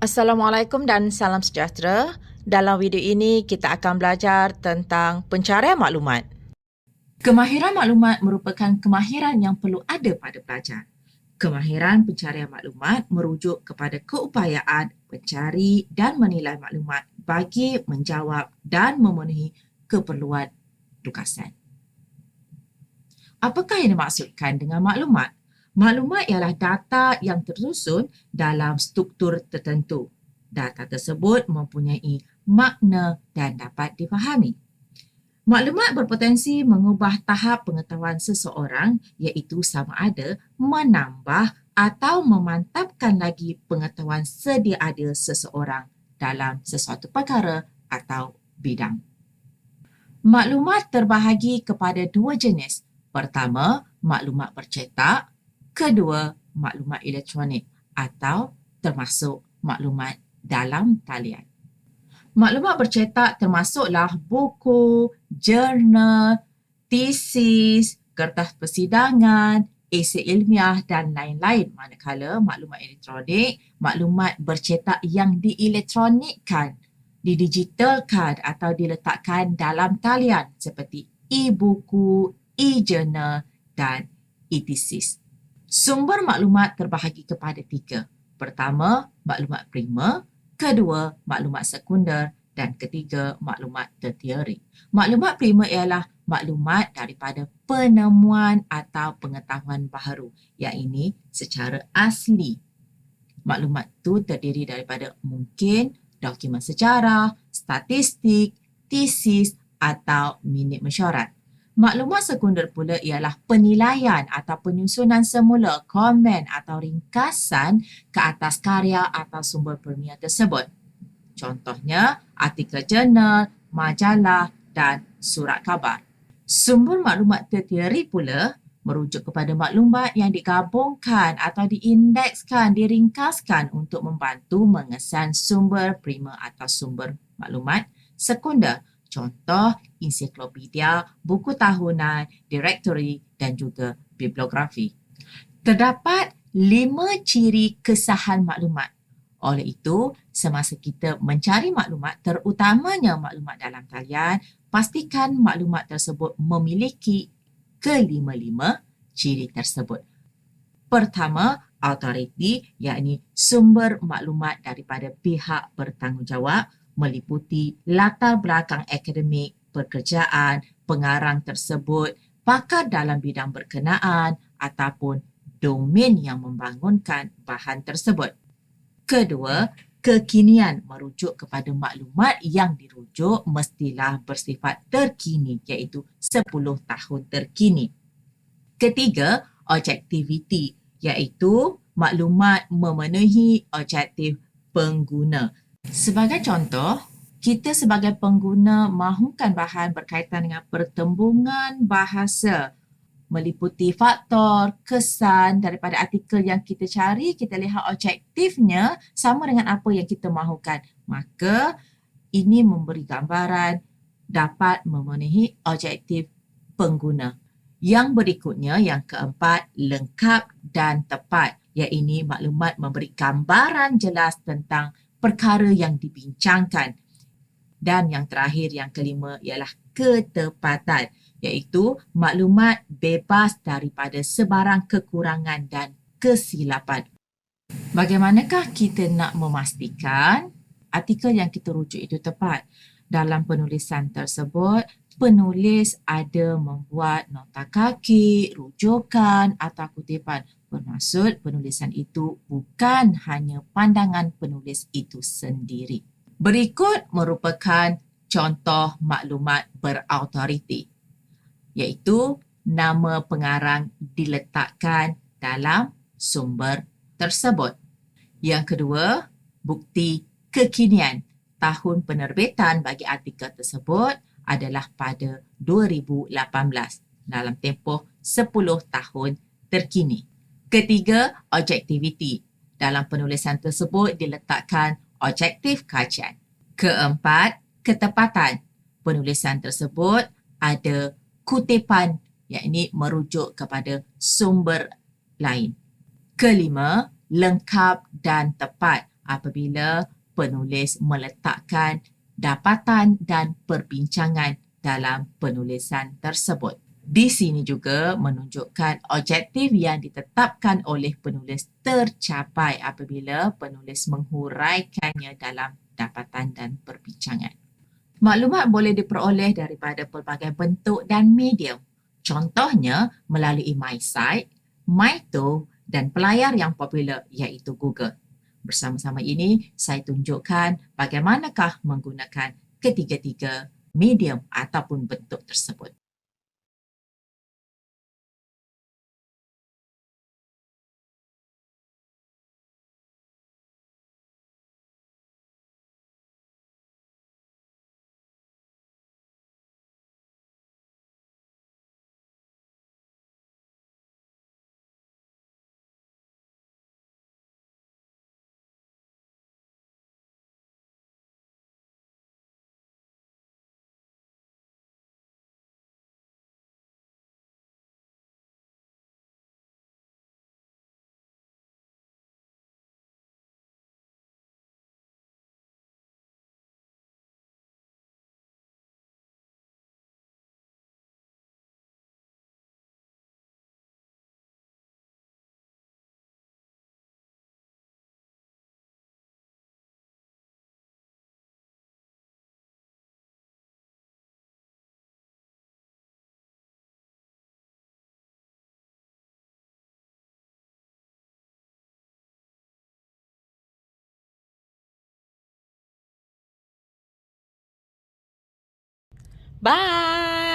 Assalamualaikum dan salam sejahtera. Dalam video ini, kita akan belajar tentang pencarian maklumat. Kemahiran maklumat merupakan kemahiran yang perlu ada pada pelajar. Kemahiran pencarian maklumat merujuk kepada keupayaan mencari dan menilai maklumat bagi menjawab dan memenuhi keperluan tugasan. Apakah yang dimaksudkan dengan maklumat? Maklumat ialah data yang tersusun dalam struktur tertentu. Data tersebut mempunyai makna dan dapat difahami. Maklumat berpotensi mengubah tahap pengetahuan seseorang, iaitu sama ada menambah atau memantapkan lagi pengetahuan sedia ada seseorang dalam sesuatu perkara atau bidang. Maklumat terbahagi kepada dua jenis. Pertama, maklumat bercetak. Kedua, maklumat elektronik atau termasuk maklumat dalam talian. Maklumat bercetak termasuklah buku, jurnal, tesis, kertas persidangan, esei ilmiah dan lain-lain. Manakala maklumat elektronik, maklumat bercetak yang dielektronikkan, didigitalkan atau diletakkan dalam talian seperti e-buku, e-jurnal dan e-tesis. Sumber maklumat terbahagi kepada tiga. Pertama, maklumat primer. Kedua, maklumat sekunder. Dan ketiga, maklumat tertiary. Maklumat primer ialah maklumat daripada penemuan atau pengetahuan baharu, yang ini secara asli. Maklumat itu terdiri daripada mungkin dokumen sejarah, statistik, tesis atau minit mesyuarat. Maklumat sekunder pula ialah penilaian atau penyusunan semula komen atau ringkasan ke atas karya atau sumber permian tersebut. Contohnya, artikel jurnal, majalah dan surat khabar. Sumber maklumat tertiary pula merujuk kepada maklumat yang digabungkan atau diindekskan, diringkaskan untuk membantu mengesan sumber primer atau sumber maklumat sekunder. Contoh, ensiklopedia, buku tahunan, direktori dan juga bibliografi. Terdapat 5 ciri kesahan maklumat. Oleh itu, semasa kita mencari maklumat, terutamanya maklumat dalam talian, pastikan maklumat tersebut memiliki kelima-lima ciri tersebut. Pertama, authority, yakni sumber maklumat daripada pihak bertanggungjawab, meliputi latar belakang akademik, pekerjaan, pengarang tersebut, pakar dalam bidang berkenaan ataupun domain yang membangunkan bahan tersebut. Kedua, kekinian merujuk kepada maklumat yang dirujuk mestilah bersifat terkini, iaitu 10 tahun terkini. Ketiga, objektiviti, iaitu maklumat memenuhi objektif pengguna. Sebagai contoh, kita sebagai pengguna mahukan bahan berkaitan dengan pertembungan bahasa, meliputi faktor, kesan daripada artikel yang kita cari, kita lihat objektifnya sama dengan apa yang kita mahukan. Maka, ini memberi gambaran dapat memenuhi objektif pengguna. Yang berikutnya, yang keempat, lengkap dan tepat, iaitu maklumat memberi gambaran jelas tentang perkara yang dibincangkan. Dan yang terakhir, yang kelima, ialah ketepatan, iaitu maklumat bebas daripada sebarang kekurangan dan kesilapan. Bagaimanakah kita nak memastikan artikel yang kita rujuk itu tepat? Dalam penulisan tersebut, penulis ada membuat nota kaki, rujukan atau kutipan. Bermaksud penulisan itu bukan hanya pandangan penulis itu sendiri. Berikut merupakan contoh maklumat berautoriti, iaitu nama pengarang diletakkan dalam sumber tersebut. Yang kedua, bukti kekinian. Tahun penerbitan bagi artikel tersebut adalah pada 2018 dalam tempoh 10 tahun terkini. Ketiga, objektiviti. Dalam penulisan tersebut diletakkan objektif kajian. Keempat, ketepatan. Penulisan tersebut ada kutipan, yakni merujuk kepada sumber lain. Kelima, lengkap dan tepat apabila penulis meletakkan dapatan dan perbincangan dalam penulisan tersebut. Di sini juga menunjukkan objektif yang ditetapkan oleh penulis tercapai apabila penulis menghuraikannya dalam dapatan dan perbincangan. Maklumat boleh diperoleh daripada pelbagai bentuk dan medium. Contohnya melalui MySite, MyTo dan pelayar yang popular iaitu Google. Bersama-sama ini, saya tunjukkan bagaimanakah menggunakan ketiga-tiga medium ataupun bentuk tersebut. Bye!